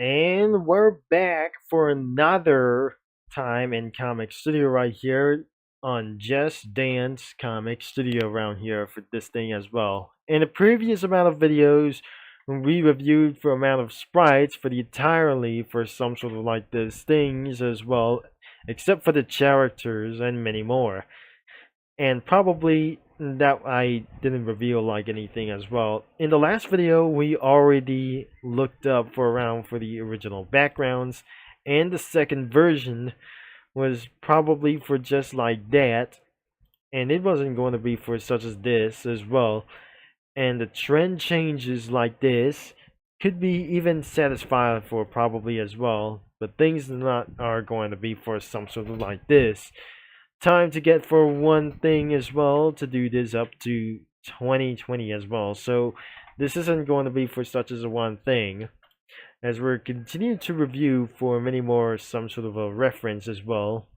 And we're back for another time in Comic Studio right here on Just Dance Comic Studio around here for this thing as well. In the previous amount of videos, we reviewed for amount of sprites for the entirely for some sort of like this things as well, except for the characters and many more. And probably that I didn't reveal like anything as well. In the last video, we already looked up for around for the original backgrounds, and the second version was probably for just like that, and it wasn't going to be for such as this as well. And the trend changes like this could be even satisfied for probably as well, but things not are going to be for some sort of like this. Time to get for one thing as well to do this up to 2020 as well. So this isn't going to be for such as a one thing, as we're continuing to review for many more some sort of a reference as well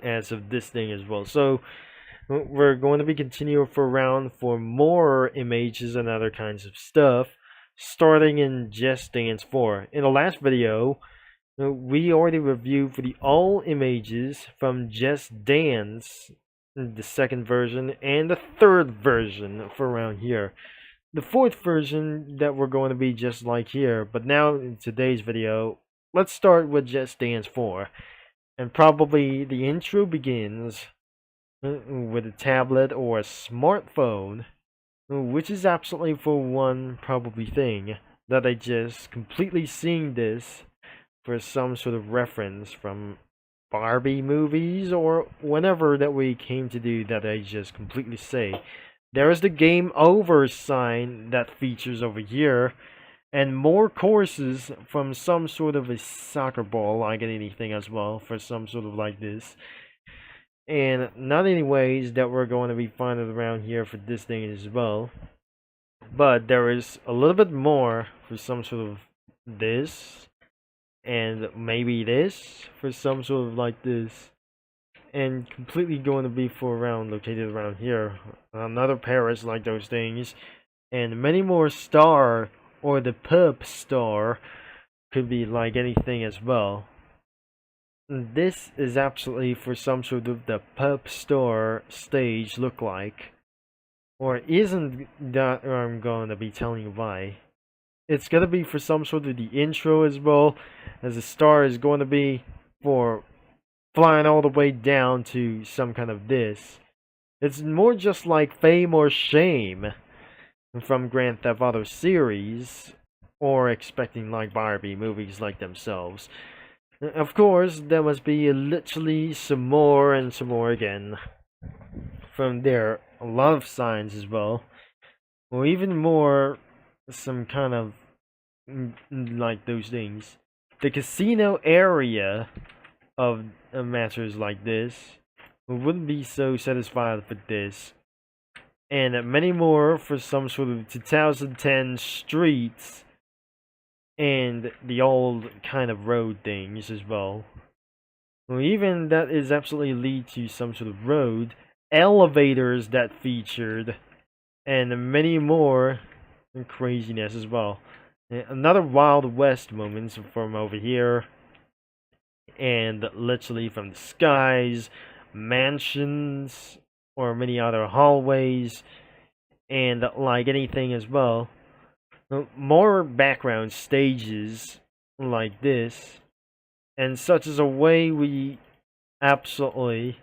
as of this thing as well. So we're going to be continuing for around for more images and other kinds of stuff, starting in Just Dance 4. In the last video, we already reviewed for the all images from Just Dance, the second version, and the third version for around here. The fourth version that we're going to be just like here, but now in today's video, let's start with Just Dance 4. And probably the intro begins with a tablet or a smartphone, which is absolutely for one probably thing that I just completely seeing this for some sort of reference from Barbie movies or whenever that we came to do that I just completely say. There is the game over sign that features over here, and more courses from some sort of a soccer ball like anything as well for some sort of like this. And not any ways that we're going to be finding around here for this thing as well. But there is a little bit more for some sort of this, and maybe this for some sort of like this, and completely going to be for around located around here. Another Paris like those things, and many more star or the pub star could be like anything as well. This is absolutely for some sort of the pub store stage look like, or isn't that I'm going to be telling you why. It's gonna be for some sort of the intro as well, as the star is going to be for flying all the way down to some kind of this. It's more just like Fame or Shame from Grand Theft Auto series, or expecting like Barbie movies like themselves. Of course, there must be literally some more and some more again. From there, a lot of signs as well, or even more, some kind of like those things. The casino area of matches like this wouldn't be so satisfied with this, and many more for some sort of 2010 streets and the old kind of road things as well. Or even that is absolutely lead to some sort of road, elevators that featured, and many more craziness as well. Another Wild West moments from over here, and literally from the skies, mansions, or many other hallways, and like anything as well. More background stages like this, and such as a way we absolutely,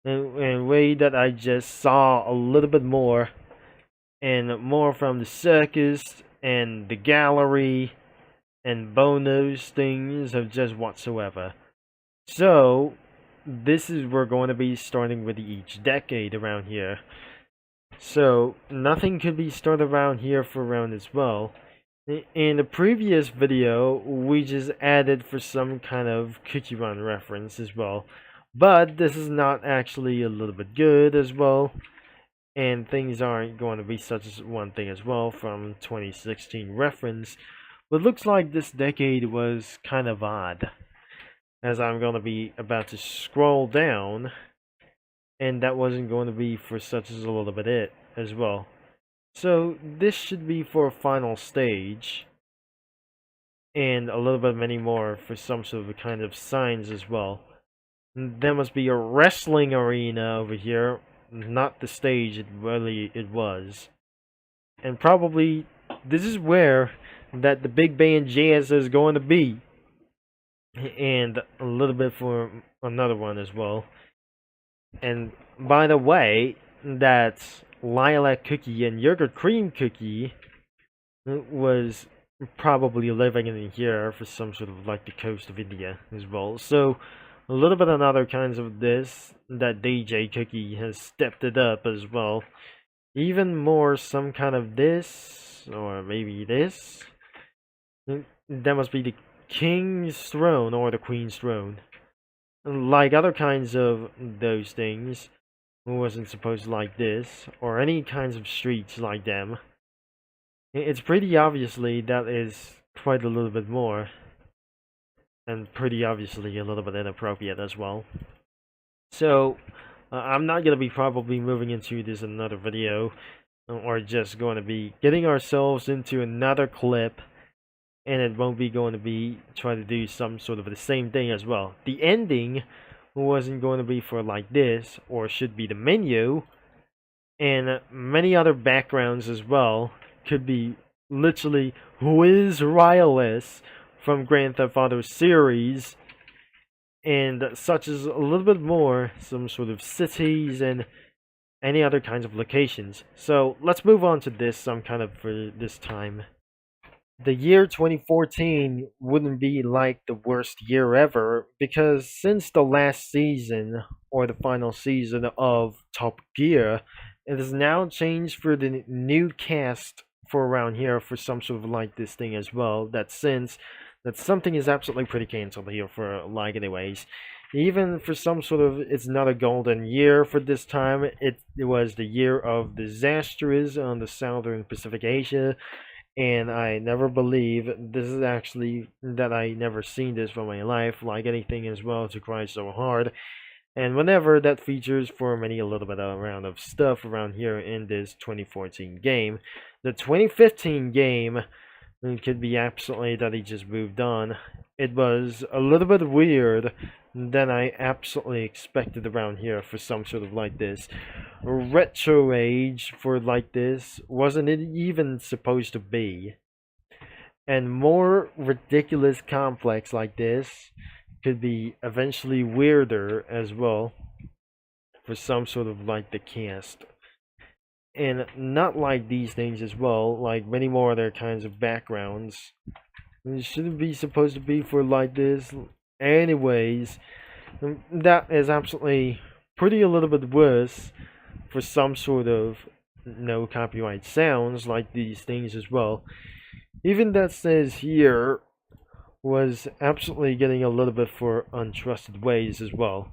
in a way that I just saw a little bit more, and more from the circus and the gallery and bonus things of just whatsoever. So this is we're going to be starting with each decade around here. So nothing could be started around here for around as well. In the previous video, we just added for some kind of Cookie Run reference as well. But this is not actually a little bit good as well. And things aren't going to be such as one thing as well from 2016 reference. But looks like this decade was kind of odd, as I'm going to be about to scroll down, and that wasn't going to be for such as a little bit it as well. So this should be for a final stage, and a little bit many more for some sort of kind of signs as well. There must be a wrestling arena over here, not the stage it was. And probably this is where that the big band jazz is going to be. And a little bit for another one as well. And by the way, that lilac cookie and yogurt cream cookie was probably living in here for some sort of like the coast of India as well. So a little bit on other kinds of this, that DJ cookie has stepped it up as well. Even more some kind of this, or maybe this. That must be the king's throne or the queen's throne. Like other kinds of those things, it wasn't supposed to like this, or any kinds of streets like them. It's pretty obviously that is quite a little bit more, and pretty obviously a little bit inappropriate as well. So, I'm not going to be probably moving into this in another video, or just going to be getting ourselves into another clip, and it won't be going to be trying to do some sort of the same thing as well. The ending wasn't going to be for like this, or should be the menu, and many other backgrounds as well. Could be literally Wiz Wireless from Grand Theft Auto series, and such as a little bit more, some sort of cities and any other kinds of locations. So let's move on to this some kind of for this time. The year 2014 wouldn't be like the worst year ever, because since the last season, or the final season of Top Gear, it has now changed for the new cast for around here for some sort of like this thing as well. That since that something is absolutely pretty cancelled here for like anyways. Even for some sort of, it's not a golden year for this time. It was the year of disasters on the southern Pacific Asia, and I never believe this is actually that I never seen this for my life, like anything as well, to cry so hard. And whenever that features for many a little bit around of stuff around here in this 2014 game. The 2015 game could be absolutely that he just moved on. It was a little bit weird than I absolutely expected around here for some sort of like this. Retro age for like this wasn't it even supposed to be. And more ridiculous complex like this could be eventually weirder as well for some sort of like the cast. And not like these things as well, like many more other kinds of backgrounds. It shouldn't be supposed to be for like this. Anyways, that is absolutely pretty a little bit worse for some sort of no copyright sounds like these things as well. Even that says here was absolutely getting a little bit for untrusted ways as well.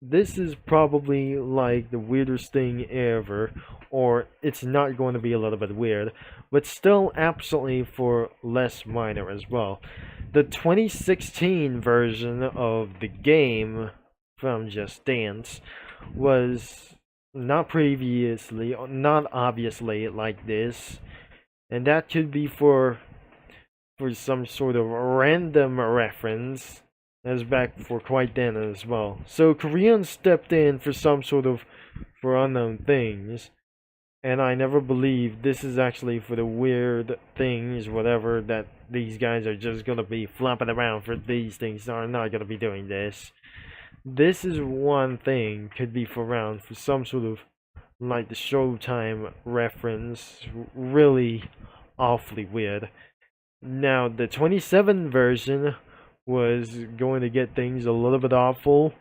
This is probably like the weirdest thing ever, or it's not going to be a little bit weird, but still absolutely for less minor as well. The 2016 version of the game from Just Dance was not obviously like this, and that could be for some sort of random reference as back for quite then as well. So Koreans stepped in for some sort of for unknown things, and I never believed this is actually for the weird things, whatever, that these guys are just gonna be flopping around for these things, are not gonna be doing this. This is one thing, could be for around for some sort of like the Showtime reference, really awfully weird. Now the 27 version was going to get things a little bit awful,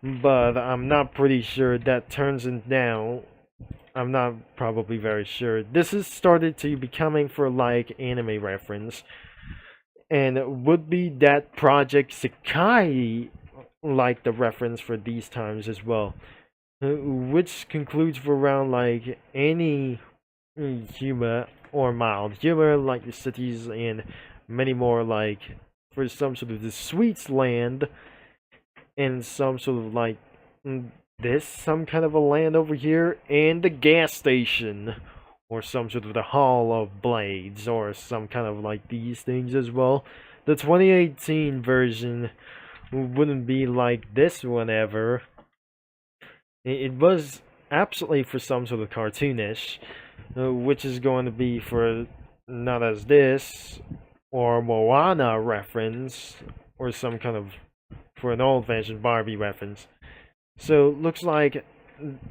but I'm not pretty sure that turns it down. I'm not probably very sure. This has started to becoming for like anime reference, and would be that Project Sakai like the reference for these times as well, which concludes for around like any humor or mild humor like the cities and many more like for some sort of the sweets land and some sort of like this some kind of a land over here, and the gas station or some sort of the Hall of Blades, or some kind of like these things as well. The 2018 version wouldn't be like this one ever. It was absolutely for some sort of cartoonish, which is going to be for not as this, or Moana reference, or some kind of for an old-fashioned Barbie reference. So looks like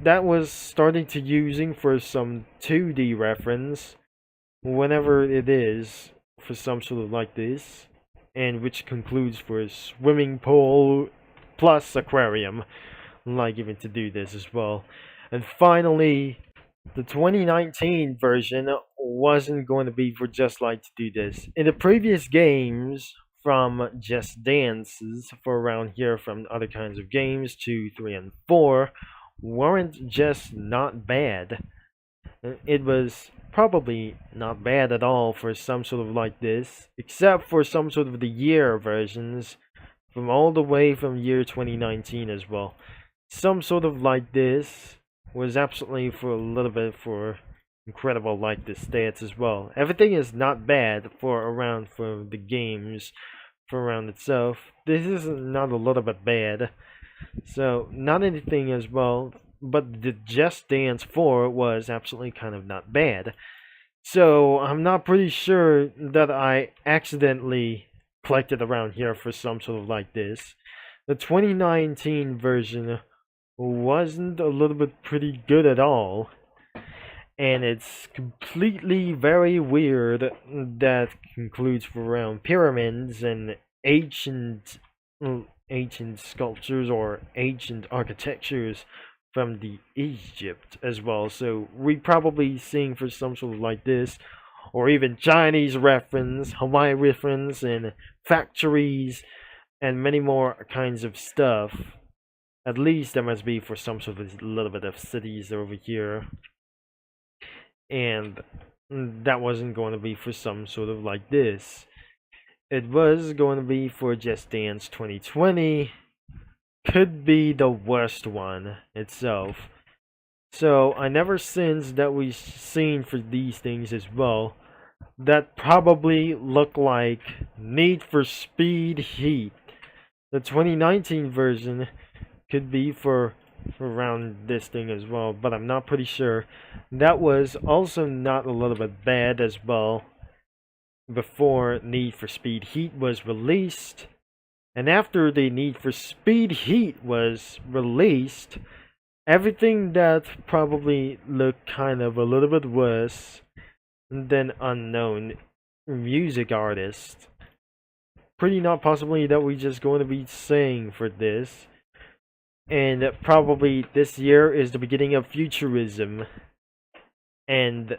that was starting to using for some 2D reference, whenever it is for some sort of like this, and which concludes for a swimming pool plus aquarium, like even to do this as well. And finally, the 2019 version wasn't going to be for just like to do this. In the previous games from Just Dances for around here from other kinds of games, 2, 3, and 4, weren't just not bad. It was probably not bad at all for some sort of like this, except for some sort of the year versions from all the way from year 2019 as well. Some sort of like this was absolutely for a little bit for incredible like this stats as well. Everything is not bad for around for the games for around itself. This is not a little bit bad. So not anything as well, but the Just Dance 4 was absolutely kind of not bad. So I'm not pretty sure that I accidentally collected around here for some sort of like this. The 2019 version wasn't a little bit pretty good at all, and it's completely very weird that concludes for around pyramids and ancient sculptures or ancient architectures from the Egypt as well. So we probably seeing for some sort of like this, or even Chinese reference, Hawaii reference, and factories, and many more kinds of stuff. At least there must be for some sort of little bit of cities over here. And that wasn't going to be for some sort of like this. It was going to be for Just Dance 2020. Could be the worst one itself. So I never since that we've seen for these things as well, that probably look like Need for Speed Heat. The 2019 version could be for around this thing as well, but I'm not pretty sure. That was also not a little bit bad as well before Need for Speed Heat was released. And after the Need for Speed Heat was released, everything that probably looked kind of a little bit worse than unknown music artist. Pretty not possibly that we just going to be saying for this. And probably this year is the beginning of futurism and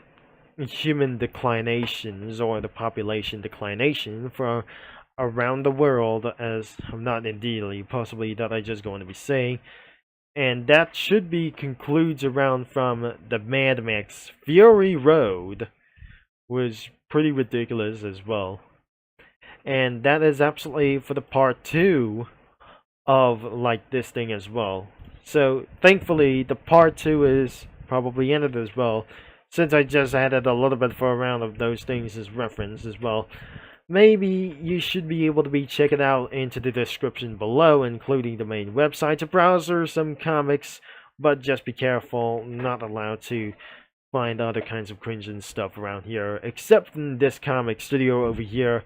human declinations, or the population declination for around the world, as I'm not indeedly possibly that I just going to be saying. And that should be concludes around from the Mad Max Fury Road, was pretty ridiculous as well. And that is absolutely for the part 2 of like this thing as well. So thankfully the part 2 is probably ended as well, since I just added a little bit for a round of those things as reference as well. Maybe you should be able to be check it out into the description below, including the main website to browser some comics, but just be careful, not allowed to find other kinds of cringe and stuff around here, except in this comic studio over here,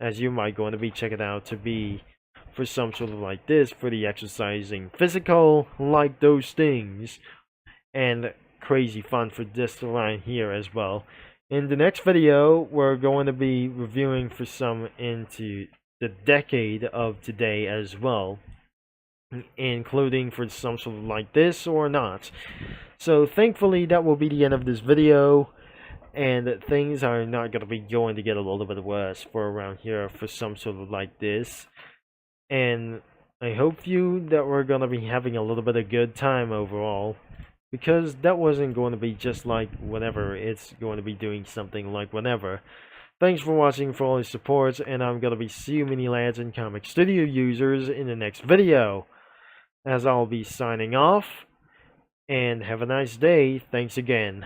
as you might going to be check it out to be for some sort of like this, for the exercising physical, like those things, and crazy fun for this line here as well. In the next video, we're going to be reviewing for some into the decade of today as well, including for some sort of like this or not. So thankfully that will be the end of this video, and things are not going to be going to get a little bit worse for around here for some sort of like this. And I hope you that we're going to be having a little bit of good time overall, because that wasn't going to be just like whenever, it's going to be doing something like whenever. Thanks for watching, for all your support, and I'm going to be see you mini lads and comic studio users in the next video, as I'll be signing off, and have a nice day. Thanks again.